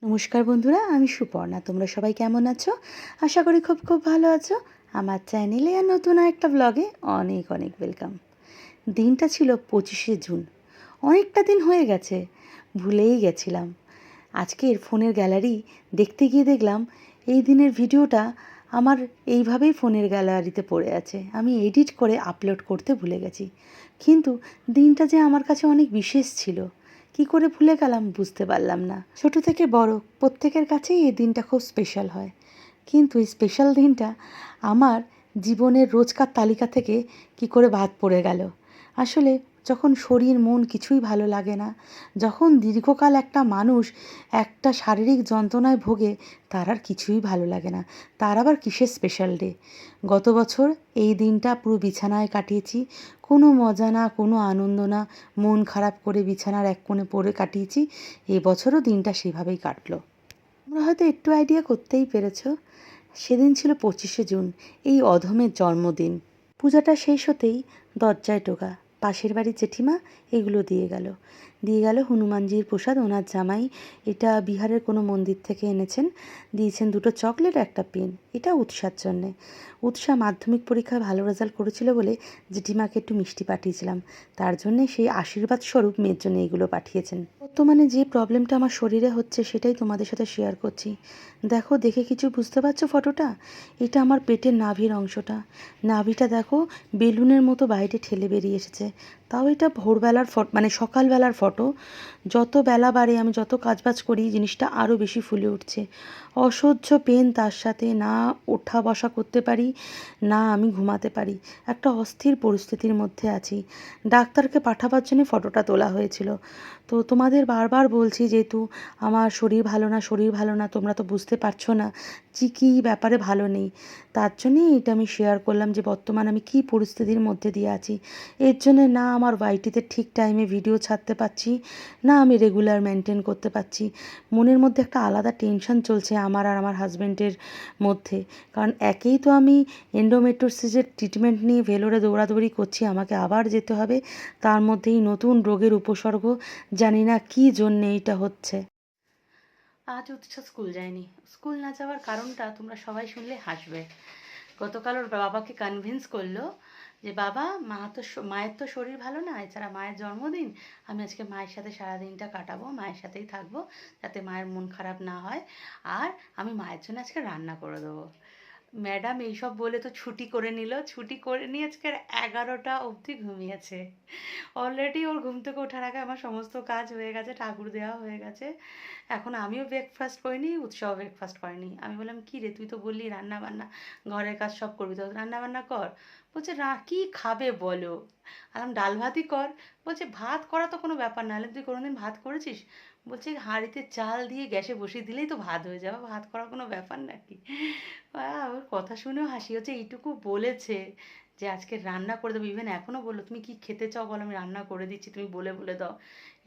নমস্কার বন্ধুরা, আমি সুপর্ণা। তোমরা সবাই কেমন আছো? আশা করি খুব খুব ভালো আছো। আমার চ্যানেলে আর নতুন একটা ব্লগে অনেক অনেক ওয়েলকাম। দিনটা ছিল 25শে জুন। অনেকটা দিন হয়ে গেছে, ভুলেই গেছিলাম। আজকের ফোনের গ্যালারি দেখতে গিয়ে দেখলাম এই দিনের ভিডিওটা আমার এইভাবেই ফোনের গ্যালারিতে পড়ে আছে। আমি এডিট করে আপলোড করতে ভুলে গেছি, কিন্তু দিনটা যে আমার কাছে অনেক বিশেষ ছিল। কি করে ভুলে গেলাম বুঝতে পারলাম না। ছোট থেকে বড় প্রত্যেকের কাছেই এই দিনটা খুব স্পেশাল হয়, কিন্তু এই স্পেশাল দিনটা আমার জীবনের রোজকার তালিকা থেকে কি করে বাদ পড়ে গেল। আসলে যখন শরীর মন কিছুই ভালো লাগে না, যখন দীর্ঘকাল একটা মানুষ একটা শারীরিক যন্ত্রণায় ভোগে, তার আর কিছুই ভালো লাগে না। তার আবার কিসের স্পেশাল ডে? গত বছর এই দিনটা পুরো বিছানায় কাটিয়েছি। কোনো মজা না, কোনো আনন্দ না, মন খারাপ করে বিছানার এক কোণে পড়ে কাটিয়েছি। এবছরও দিনটা সেভাবেই কাটলো। তোমরা হয়তো একটু আইডিয়া করতেই পেরেছ, সেদিন ছিল 25শে জুন, এই অধমের জন্মদিন। পূজাটা শেষ হতেই দরজায় টোকা। পাশের বাড়ির জেঠিমা এগুলো দিয়ে গেল হনুমানজির প্রসাদ। ওনার জামাই এটা বিহারের কোনো মন্দির থেকে এনেছেন। দিয়েছেন দুটো চকলেট, একটা পেন। এটা উৎসার জন্যে। উৎসা মাধ্যমিক পরীক্ষায় ভালো রেজাল্ট করেছিল বলে জেঠিমাকে একটু মিষ্টি পাঠিয়েছিলাম। তার জন্যে সেই আশীর্বাদ স্বরূপ মেয়ের জন্য এগুলো পাঠিয়েছেন। বর্তমানে যে প্রবলেমটা আমার শরীরে হচ্ছে সেটাই তোমাদের সাথে শেয়ার করছি। দেখো, দেখে কিছু বুঝতে পারছো ফটোটা? এটা আমার পেটের নাভির অংশটা। নাভিটা দেখো বেলুনের মতো বাইরে ঠেলে বেরিয়ে এসেছে। তাও এটা ভোরবেলার ফটো, মানে সকালবেলার ফটো। যত বেলা বাড়ে, আমি যত কাজবাজ করি, জিনিসটা আরও বেশি ফুলে উঠছে। অসহ্য পেন, তার সাথে না ওঠা বসা করতে পারি, না আমি ঘুমাতে পারি। একটা অস্থির পরিস্থিতির মধ্যে আছি। ডাক্তারকে পাঠাবার জন্য ফটোটা তোলা হয়েছিল। তো তোমাদের বারবার বলছি, যেহেতু আমার শরীর ভালো না, তোমরা তো বুঝতে পারছো না যে কী ব্যাপারে ভালো নেই। তার জন্যেই এটা আমি শেয়ার করলাম যে বর্তমানে আমি কী পরিস্থিতির মধ্যে দিয়ে আছি। এর জন্যে না আমার ওয়াইটিতে ঠিক টাইমে ভিডিও ছাড়তে পারছি, না আমি রেগুলার মেনটেন করতে পারছি। মনের মধ্যে একটা আলাদা টেনশন চলছে আমার আর আমার হাজব্যান্ডের মধ্যে। কারণ একেই তো আমি এন্ডোমেট্রিওসিসের ট্রিটমেন্ট নিয়ে ভেলোরে দৌড়াদৌড়ি করছি, আমাকে আবার যেতে হবে। তার মধ্যেই নতুন রোগের উপসর্গ, জানি না কী জন্যে এইটা হচ্ছে। আজ উৎসাহ স্কুল যায়নি। স্কুল না যাওয়ার কারণটা তোমরা সবাই শুনলে হাসবে। গতকাল ওর বাবাকে কনভিন্স করলো যে বাবা, মায়ের তো শরীর ভালো না, এছাড়া মায়ের জন্মদিন, আমি আজকে মায়ের সাথে সারাদিনটা কাটাবো, মায়ের সাথেই থাকবো, যাতে মায়ের মন খারাপ না হয়। আর আমি মায়ের জন্য আজকে রান্না করে দেবো। ম্যাডাম এইসব বলে তো ছুটি করে নিল। ছুটি করে নিয়ে আজকে 11টা অবধি ঘুমিয়েছে। অলরেডি ওর ঘুম থেকে ওঠার আগে আমার সমস্ত কাজ হয়ে গেছে, ঠাকুর দেওয়া হয়ে গেছে। এখন আমিও ব্রেকফাস্ট করিনি, উৎসাহ ব্রেকফাস্ট করেনি। আমি বললাম, কী রে, তুই তো বললি রান্না বান্না ঘরের কাজ সব করবি, তো রান্না বান্না কর। বলছে কী খাবে বলো? আলাম ডাল ভাতই কর। বলছে ভাত করা তো কোনো ব্যাপার না, হলে তুই কোনোদিন ভাত করেছিস? বলছে হাঁড়িতে চাল দিয়ে গ্যাসে বসিয়ে দিলেই তো ভাত হয়ে যাবে, ভাত করা কোনো ব্যাপার নাকি? ওর কথা শুনেও হাসি হচ্ছে। এইটুকু বলেছে যে আজকে রান্না করে দেবো। ইভেন এখনও বললো, তুমি কি খেতে চাও বলো, আমি রান্না করে দিচ্ছি, তুমি বলে বলে দাও।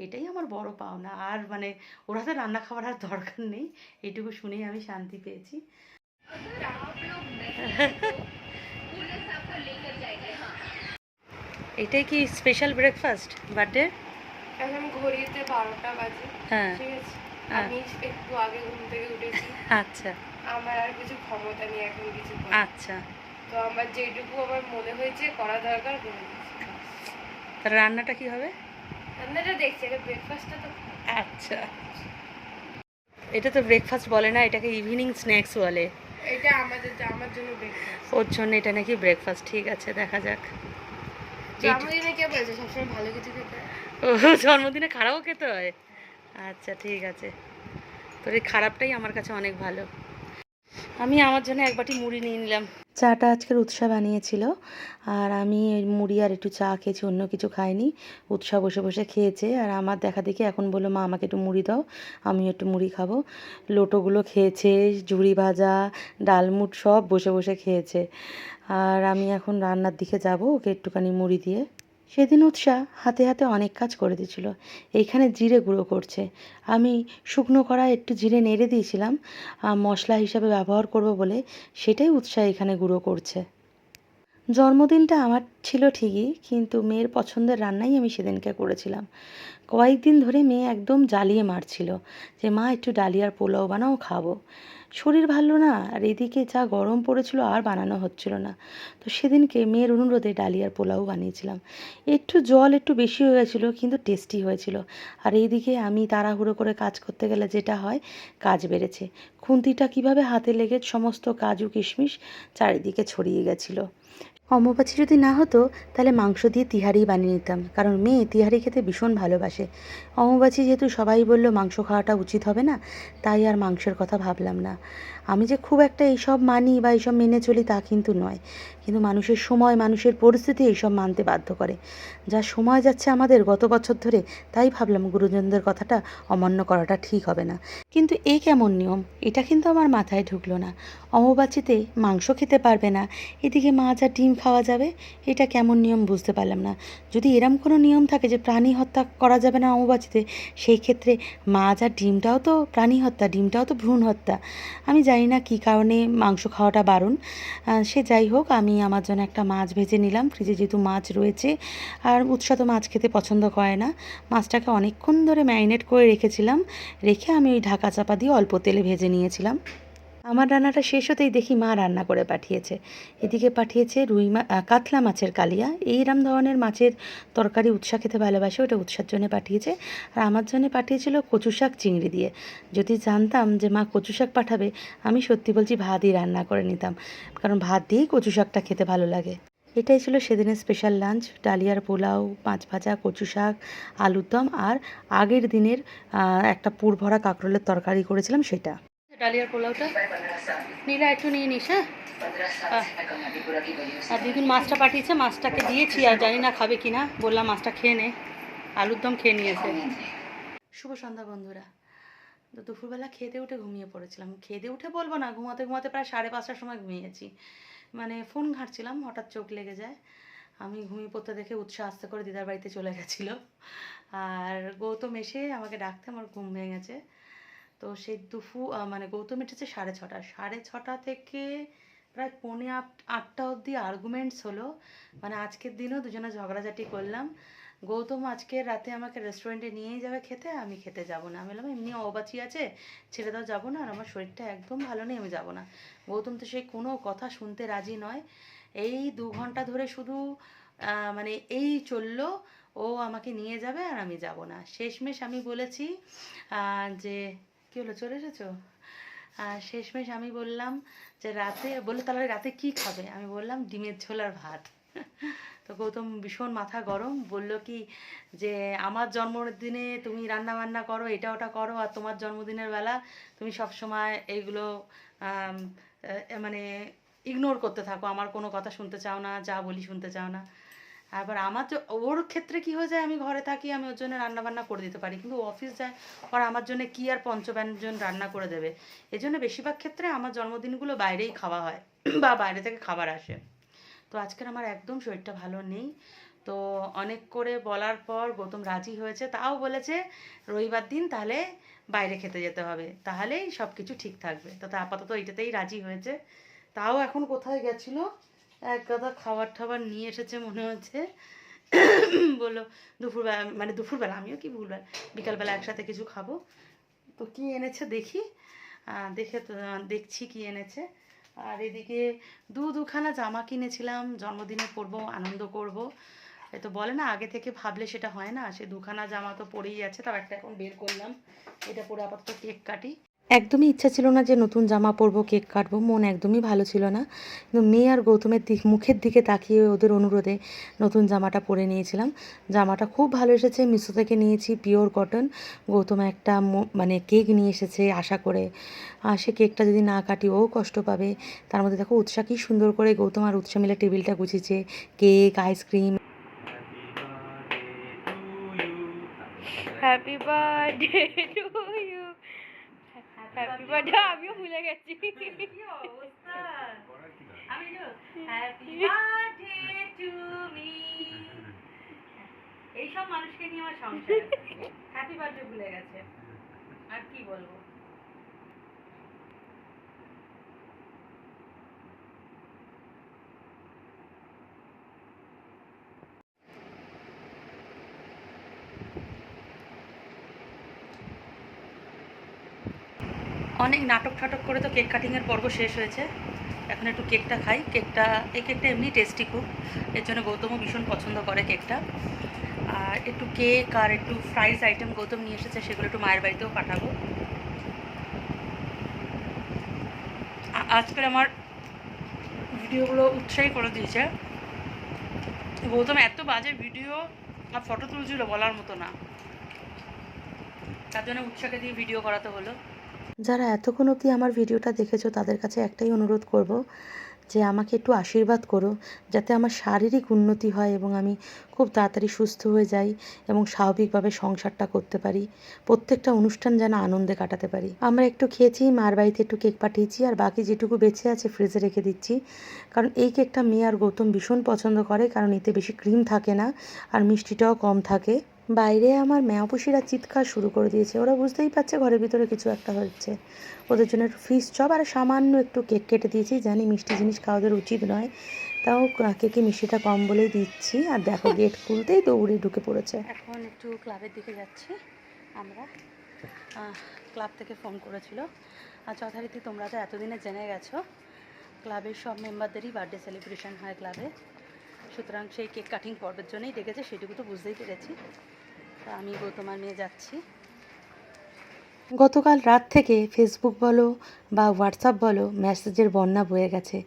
এটাই আমার বড় পাওনা। আর মানে ওর হাতে রান্না খাওয়ার আর দরকার নেই। এইটুকু শুনেই আমি শান্তি পেয়েছি। এটাই কি স্পেশাল ব্রেকফাস্ট বার্থডে? এখন ঘড়িতে 12টা বাজে। হ্যাঁ। ঠিক আছে, আমি একটু আগে ঘুম থেকে উঠেছি। আচ্ছা আমার আর কিছু ক্ষমতা নেই এখন কিছু করার। আচ্ছা। তো আমার যেটুকু আমার মনে হয়েছে করা দরকার করে দিচ্ছি। তাহলে রান্নাটা কি হবে? রান্নাটা দেখছি, আগে ব্রেকফাস্টটা তো। আচ্ছা, এটা তো ব্রেকফাস্ট বলে না, এটাকে ইভিনিং স্ন্যাক্স বলে। এটা আমার জন্য ব্রেকফাস্ট। ওর জন্য এটা নাকি ব্রেকফাস্ট। ঠিক আছে, দেখা যাক। জন্মদিনে কে বলেছে সবসময় ভালো কিছু খেতে? ও, জন্মদিনে খারাপও খেতে হয়? আচ্ছা, ঠিক আছে। তোর এই খারাপটাই আমার কাছে অনেক ভালো। আমি আমার জন্য এক বাটি মুড়ি নিয়ে নিলাম। চাটা আজকের উৎসা বানিয়েছিল, আর আমি ওই মুড়ি আর একটু চা খেয়েছি, অন্য কিছু খাইনি। উৎসা বসে বসে খেয়েছে, আর আমার দেখা দেখি এখন বললো, মা আমাকে একটু মুড়ি দাও, আমিও একটু মুড়ি খাবো। লোটোগুলো খেয়েছে, ঝুড়ি ভাজা, ডালমুট সব বসে বসে খেয়েছে। আর আমি এখন রান্নার দিকে যাব ওকে একটুখানি মুড়ি দিয়ে। সেদিন উৎসা হাতে হাতে অনেক কাজ করে দিয়েছিল। এইখানে জিরে গুঁড়ো করছে। আমি শুকনো কড়ায় একটু জিরে নেড়ে দিয়েছিলাম মশলা হিসাবে ব্যবহার করব বলে, সেটাই উৎসা এখানে গুঁড়ো করছে। জন্মদিনটা আমার ছিল ঠিকই, কিন্তু মেয়ের পছন্দের রান্নাই আমি সেদিনকে করেছিলাম। কয়েকদিন ধরে মেয়ে একদম জ্বালিয়ে মারছিল যে মা একটু ডালিয়ার পোলাও বানাও, খাবো। শরীর ভালো না, আর এদিকে যা গরম পড়েছিল আর বানানো হচ্ছিল না। তো সেদিনকে মেয়ের অনুরোধে ডালিয়ার পোলাও বানিয়েছিলাম। একটু জল একটু বেশি হয়ে গেছিলো, কিন্তু টেস্টি হয়েছিল। আর এইদিকে আমি তাড়াহুড়ো করে কাজ করতে গেলে যেটা হয়, কাজ বেড়েছে। খুন্তিটা কিভাবে হাতে লেগে সমস্ত কাজু কিশমিশ চারিদিকে ছড়িয়ে গেছিলো। অম্বুবাচী যদি না হতো তাহলে মাংস দিয়ে তিহারি বানিয়ে নিতাম, কারণ মেয়ে তিহারি খেতে ভীষণ ভালোবাসে। অম্বুবাচী যেহেতু সবাই বলল মাংস খাওয়াটা উচিত হবে না, তাই আর মাংসের কথা ভাবলাম না। আমি যে খুব একটা এইসব মানি বা এইসব মেনে চলি তা কিন্তু নয়, কিন্তু মানুষের সময়, মানুষের পরিস্থিতি এইসব মানতে বাধ্য করে। যা সময় যাচ্ছে আমাদের গত বছর ধরে, তাই ভাবলাম গুরুজনদের কথাটা অমান্য করাটা ঠিক হবে না। কিন্তু এই কেমন নিয়ম, এটা কিন্তু আমার মাথায় ঢুকলো না। অম্বুবাচীতে মাংস খেতে পারবে না, এদিকে মাছ আর ডিম খাওয়া যাবে, এটা কেমন নিয়ম বুঝতে পারলাম না। যদি এরম কোনো নিয়ম থাকে যে প্রাণী হত্যা করা যাবে না অম্বুবাচীতে, সেই ক্ষেত্রে মাছ আর ডিমটাও তো প্রাণী হত্যা, ডিমটাও তো ভ্রূণ হত্যা। আমি জানি না কী কারণে মাংস খাওয়াটা বারণ। সে যাই হোক, আমি আমার জন্য একটা মাছ ভেজে নিলাম, ফ্রিজে যেহেতু মাছ রয়েছে। আর উৎসা তো মাছ খেতে পছন্দ করে না। মাছটাকে অনেকক্ষণ ধরে ম্যারিনেট করে রেখেছিলাম, রেখে আমি ওই ঢাকা চাপা দিয়ে অল্প তেলে ভেজে নিয়েছিলাম। আমার রান্নাটা শেষ হতেই দেখি মা রান্না করে পাঠিয়েছে। এদিকে পাঠিয়েছে কাতলা মাছের কালিয়া। এইরম ধরনের মাছের তরকারি উৎসা খেতে ভালোবাসে, ওটা উৎসার জন্য পাঠিয়েছে। আর আমার জন্য পাঠিয়েছিল কচু শাক চিংড়ি দিয়ে। যদি জানতাম যে মা কচু শাক পাঠাবে, আমি সত্যি বলছি ভাতই রান্না করে নিতাম, কারণ ভাত দিয়েই কচু শাকটা খেতে ভালো লাগে। এটাই ছিল সেদিনের স্পেশাল লাঞ্চ: ডালিয়ার পোলাও, মাছ ভাজা, কচু শাক, আলুর দম, আর আগের দিনের একটা পুর ভরা কাঁকরোলের তরকারি করেছিলাম সেটা। ডালিয়ার পোলাওটা নীলা একটু নিয়ে নিস, হ্যাঁ। আর দিদুন মাছটা পাঠিয়েছে, মাছটাকে দিয়েছি, আর জানি না খাবে কি না, বললাম মাছটা খেয়ে নে। আলুর দম খেয়ে নিয়েছে। শুভ সন্ধ্যা বন্ধুরা। তো দুপুরবেলা খেতে উঠে ঘুমিয়ে পড়েছিলাম। খেতে উঠে বলবো না, ঘুমাতে ঘুমাতে প্রায় 5:30টার সময় ঘুমিয়েছি। মানে ফোন ঘাঁটছিলাম, হঠাৎ চোখ লেগে যায়। আমি ঘুমিয়ে পড়তে দেখে উৎসাহ আস্তে করে দিদার বাড়িতে চলে গেছিলো। আর গৌতম এসে আমাকে ডাকতে আমার ঘুম ভেঙে গেছে। তো সেই মানে গৌতম এসেছে 6:30। 6:30 থেকে প্রায় 7:45 অবধি আর্গুমেন্টস হলো। মানে আজকের দিনও দুজনে ঝগড়াঝাটি করলাম। গৌতম আজকে রাতে আমাকে রেস্টুরেন্টে নিয়েই যাবে খেতে, আমি খেতে যাব না। আমি বললাম এমনি অবাচি আছে, ছেড়ে দাও, যাবো না, আর আমার শরীরটা একদম ভালো নেই, আমি যাব না। গৌতম তো সেই কোনো কথা শুনতে রাজি নয়। এই 2 ঘন্টা ধরে শুধু মানে এই চললো, ও আমাকে নিয়ে যাবে আর আমি যাব না। শেষমেশ আমি বলেছি যে কী হলো, চলে এসেছো? আর শেষমেশ আমি বললাম যে রাতে, বললো তাহলে রাতে কি খাবে? আমি বললাম ডিমের ঝোল আর ভাত। তো গৌতম ভীষণ মাথা গরম, বলল কি যে আমার জন্মদিনে তুমি রান্না বান্না করো, এটা ওটা করো, আর তোমার জন্মদিনের বেলা তুমি সব সময় এইগুলো মানে ইগনোর করতে থাকো, আমার কোনো কথা শুনতে চাও না, যা বলি শুনতে চাও না। আবার আমার ওর ক্ষেত্রে কি হয়ে যায়, আমি ঘরে থাকি, আমি ওর জন্য রান্না বান্না করে দিতে পারি, কিন্তু অফিস যায় ওর আমার জন্য কি আর পঞ্চব্যঞ্জন রান্না করে দেবে। এই জন্য বেশিরভাগ ক্ষেত্রে আমার জন্মদিনগুলো বাইরেই খাওয়া হয় বা বাইরে থেকে খাবার আসে। তো আজকের আমার একদম শরীরটা ভালো নেই। তো অনেক করে বলার পর গৌতম রাজি হয়েছে, তাও বলেছে রবিবার দিন তাহলে বাইরে খেতে যেতে হবে, তাহলেই সব কিছু ঠিক থাকবে। তো আপাতত এইটাতেই রাজি হয়েছে। তাও এখন কোথায় গেছিলো, এক গাদা খাবার টাবার নিয়ে এসেছে মনে হচ্ছে। বললো দুপুরবেলা, মানে দুপুরবেলা, আমিও কি ভুলবার, বিকালবেলা একসাথে কিছু খাবো। তো কী এনেছে দেখি, দেখে তো দেখছি কী এনেছে। আর এদিকে দুখানা জামা কিনেছিলাম, জন্মদিনে পরবো, আনন্দ করব। এ তো বলে না আগে থেকে ভাবলে সেটা হয় না, সে 2খানা জামা তো পরেই আছে, তাও একটা এখন বের করলাম, এটা পরে আপাতত কেক কাটি। একদমই ইচ্ছা ছিল না যে নতুন জামা পরবো, কেক কাটবো, মন একদমই ভালো ছিল না। কিন্তু মেয়ে আর গৌতমের মুখের দিকে তাকিয়ে ওদের অনুরোধে নতুন জামাটা পরে নিয়েছিলাম। জামাটা খুব ভালো এসেছে, মিশো থেকে নিয়েছি, পিওর কটন। গৌতম একটা মানে কেক নিয়ে এসেছে আশা করে। আর সে কেকটা যদি না কাটি ও কষ্ট পাবে। তার মধ্যে দেখো উৎসা কী সুন্দর করে গৌতম আর উৎসা মিলে টেবিলটা গুছিয়েছে, cake, ice cream. Happy birthday to you. Happy birthday, আমিও ভুলে গেছি। কি অবস্থা! আমি হ্যাপি বার্থডে টু মি। এইসব মানুষকে নিয়ে আমার সংসার। হ্যাপি বার্থডে ভুলে গেছে, আর কি বলবো। অনেক নাটক ঠাটক করে তো কেক কাটিংয়ের পর্ব শেষ হয়েছে। এখন একটু কেকটা খাই। এই কেকটা এমনি টেস্টি খুব, এর জন্য গৌতমও ভীষণ পছন্দ করে কেকটা। আর একটু কেক আর একটু ফ্রাইজ আইটেম গৌতম নিয়ে এসেছে, সেগুলো একটু মায়ের বাড়িতেও পাঠাবো। আজকের আমার ভিডিওগুলো উৎসাহী করে দিয়েছে। গৌতম এত বাজে ভিডিও আর ফটো তুলছিল বলার মতো না, তার জন্য উৎসাহকে দিয়ে ভিডিও করাতে হলো। যারা এতক্ষণ অবধি আমার ভিডিওটা দেখেছো তাদের কাছে একটাই অনুরোধ করব যে আমাকে একটু আশীর্বাদ করো, যাতে আমার শারীরিক উন্নতি হয় এবং আমি খুব তাড়াতাড়ি সুস্থ হয়ে যাই এবং স্বাভাবিকভাবে সংসারটা করতে পারি, প্রত্যেকটা অনুষ্ঠান যেন আনন্দে কাটাতে পারি। আমরা একটু খেয়েছি, মার বাড়িতে একটু কেক পাঠিয়েছি, আর বাকি যেটুকু বেঁচে আছে ফ্রিজে রেখে দিচ্ছি, কারণ এই কেকটা মেয়ে আর গৌতম ভীষণ পছন্দ করে, কারণ এতে বেশি ক্রিম থাকে না আর মিষ্টিটাও কম থাকে। বাইরে আমার ম্যাওপুষিরা চিৎকার শুরু করে দিয়েছে, ওরা বুঝতেই পারছে ঘরের ভিতরে কিছু একটা হচ্ছে। ওদের জন্য একটু ফিশ চপ আর সামান্য একটু কেক কেটে দিয়েছি, জানি মিষ্টি জিনিস খাওয়াদের উচিত নয়, তাও কেকে মিষ্টিটা কম বলেই দিচ্ছি। আর দেখো গেট খুলতেই দৌড়ে ঢুকে পড়েছে। এখন একটু ক্লাবের দিকে যাচ্ছি আমরা। ক্লাব থেকে ফোন করেছিল, আর যথারীতি তোমরা তো এতদিনে জেনে গেছো ক্লাবের সব মেম্বারদেরই বার্থডে সেলিব্রেশন হয় ক্লাবে, সুতরাং সেই কেক কাটিং পর্বের জন্যই ডেকেছে, সেটুকু তো বুঝতেই পেরেছি। তা আমি গৌতম আর মেয়ে যাচ্ছি। গতকাল রাত থেকে ফেসবুক বলো বা হোয়াটসঅ্যাপ বলো মেসেজের বন্যা বয়ে গেছে,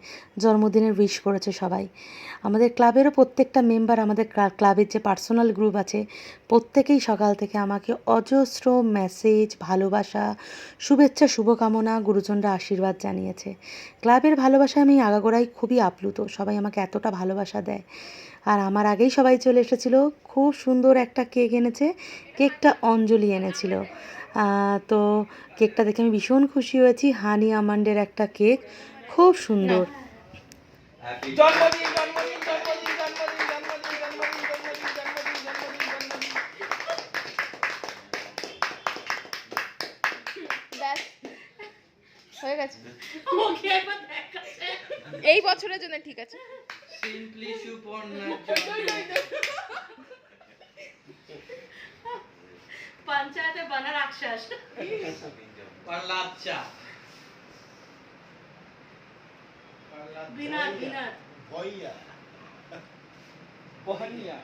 জন্মদিনের উইশ করেছে সবাই। আমাদের ক্লাবেরও প্রত্যেকটা মেম্বার, আমাদের ক্লাবের যে পার্সোনাল গ্রুপ আছে প্রত্যেকেই সকাল থেকে আমাকে অজস্র মেসেজ, ভালোবাসা, শুভেচ্ছা, শুভকামনা, গুরুজনরা আশীর্বাদ জানিয়েছে। ক্লাবের ভালোবাসায় আমি আগাগোড়াই খুবই আপ্লুত, সবাই আমাকে এতটা ভালোবাসা দেয়। আর আমার আগেই সবাই চলে এসেছিলো, খুব সুন্দর একটা কেক এনেছে, কেকটা অঞ্জলি এনেছিল। তো কেকটা দেখে আমি ভীষণ খুশি হয়েছি, হানি আমন্ডের একটা কেক, খুব সুন্দর। হয়ে গেছে এই বছরের জন্য, ঠিক আছে। সিম্পলি সুপর্ণা পঞ্চায়েতে বানা রাক্ষস পাল্লাচ্চা বিনাদ বিনাদ ভইয়া বহনিয়া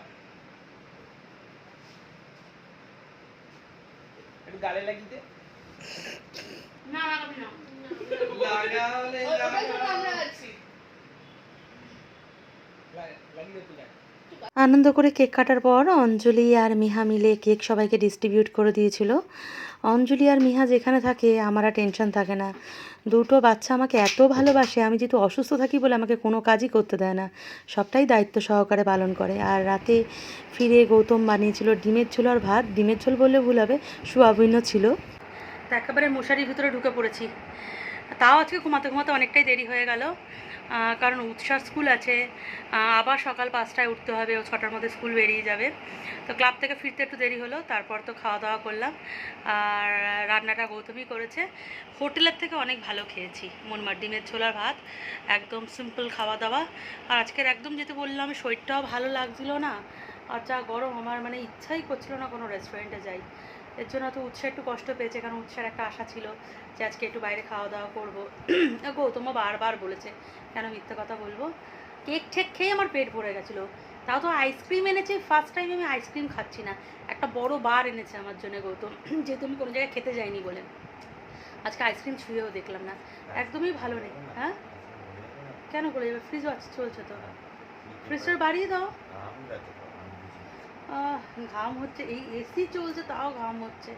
একটু গালে লাগিতে না লাগাবি না লাগালে ওটার জন্য আমরা আছি। লাগিয়ে তুই আনন্দ করে কেক কাটার পর অঞ্জলি আর মিহা মিলে কেক সবাইকে ডিস্ট্রিবিউট করে দিয়েছিল। অঞ্জলি আর মিহা যেখানে থাকে আমার আর টেনশন থাকে না, দুটো বাচ্চা আমাকে এত ভালোবাসে, আমি যেহেতু অসুস্থ থাকি বলে আমাকে কোনো কাজই করতে দেয় না, সবটাই দায়িত্ব সহকারে পালন করে। আর রাতে ফিরে গৌতম বানিয়েছিল ডিমের ঝোল আর ভাত, ডিমের ঝোল বললে ভুল হবে, সোয়াবিনও ছিল। তো একেবারে মশারির ভিতরে ঢুকে পড়েছি, তাও আজকে ঘুমাতে ঘুমাতে অনেকটাই দেরি হয়ে গেল, কারণ উৎসার স্কুল আছে, আবার সকাল 5টায় উঠতে হবে, ও 6টার মধ্যে স্কুল বেরিয়ে যাবে। তো ক্লাব থেকে ফিরতে একটু দেরি হলো, তারপর তো খাওয়া দাওয়া করলাম, আর রান্নাটা গৌতমই করেছে। হোটেলের থেকে অনেক ভালো খেয়েছি, মনমার ডিমের ঝোল আর ভাত, একদম সিম্পল খাওয়া দাওয়া। আর আজকের একদম যেতে বললাম শরীরটাও ভালো লাগছিল না, আর যা গরম, আমার মানে ইচ্ছাই করছিল না কোনো রেস্টুরেন্টে যাই। এর জন্য তো উৎসাহ একটু কষ্ট পেয়েছে, কারণ উৎসার একটা আশা ছিল যে আজকে একটু বাইরে খাওয়া দাওয়া করবো। গৌতমও বারবার বলেছে কেন মিথ্যে কথা বলবো, কেক ঠেক খেয়ে আমার পেট ভরে গেছিলো। তাও তো আইসক্রিম এনেছে, ফার্স্ট টাইম আমি আইসক্রিম খাচ্ছি না, একটা বড় বার এনেছে আমার জন্য গৌতম, যেহেতু আমি কোনো জায়গায় খেতে যাইনি বলে। আজকে আইসক্রিম ছুঁয়েও দেখলাম না, একদমই ভালো নেই। হ্যাঁ কেন করে যাবে, ফ্রিজও আছে, চলছে তো, ফ্রিজটা বাড়িয়ে দাও। ঘাম হচ্ছে, এই এসি চলছে তাও ঘাম হচ্ছে।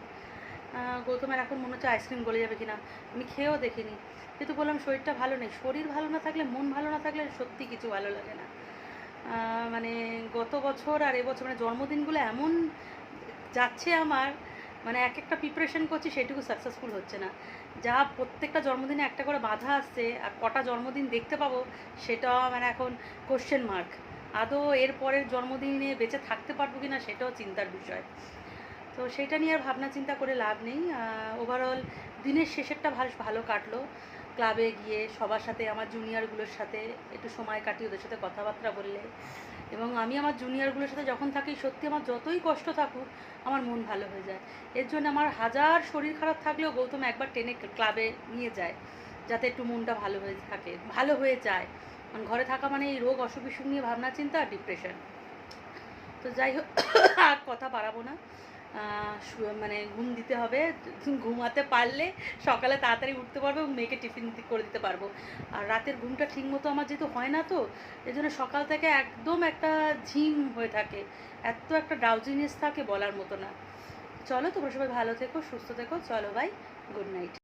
গৌতমের এখন মনে হচ্ছে আইসক্রিম গলে যাবে কিনা, আমি খেয়েও দেখিনি, কিন্তু বললাম শরীরটা ভালো নেই, শরীর ভালো না থাকলে, মন ভালো না থাকলে সত্যি কিছু ভালো লাগে না। মানে গত বছর আর এবছর মানে জন্মদিনগুলো এমন যাচ্ছে আমার, মানে এক একটা প্রিপারেশন করছি সেটুকু সাকসেসফুল হচ্ছে না। যা প্রত্যেকটা জন্মদিনে একটা করে বাধা আসছে, আর কটা জন্মদিন দেখতে পাবো সেটাও মানে এখন কোশ্চেন মার্ক। আদৌ এর পরের জন্মদিনে বেঁচে থাকতে পারবো কি না সেটাও চিন্তার বিষয়। তো সেটা নিয়ে আর ভাবনা চিন্তা করে লাভ নেই। ওভারঅল দিনের শেষেরটা ভালো কাটলো, ক্লাবে গিয়ে সবার সাথে, আমার জুনিয়রগুলোর সাথে একটু সময় কাটিয়ে ওদের সাথে কথাবার্তা বললে, এবং আমি আমার জুনিয়রগুলোর সাথে যখন থাকি সত্যি আমার যতই কষ্ট থাকুক আমার মন ভালো হয়ে যায়। এর জন্য আমার হাজার শরীর খারাপ থাকলেও গৌতম একবার টেনে ক্লাবে নিয়ে যায়, যাতে একটু মনটা ভালো হয়ে থাকে, ভালো হয়ে যায়। কারণ ঘরে থাকা মানে এই রোগ অসুখ বিসুখ নিয়ে ভাবনা চিন্তা আর ডিপ্রেশন। তো যাই হোক, আর কথা বাড়াবো না। মানে ঘুম দিতে হবে, ঘুমাতে পারলে সকালে তাড়াতাড়ি উঠতে পারবো এবং মেয়েকে টিফিন করে দিতে পারবো। আর রাতের ঘুমটা ঠিক মতো আমার যেহেতু হয় না, তো এই জন্য সকাল থেকে একদম একটা ঝিম হয়ে থাকে, এত একটা ড্রাউজিনেস থাকে বলার মতো না। চলো তোমরা সবাই ভালো থেকো, সুস্থ থেকো, চলো বাই, গুড নাইট।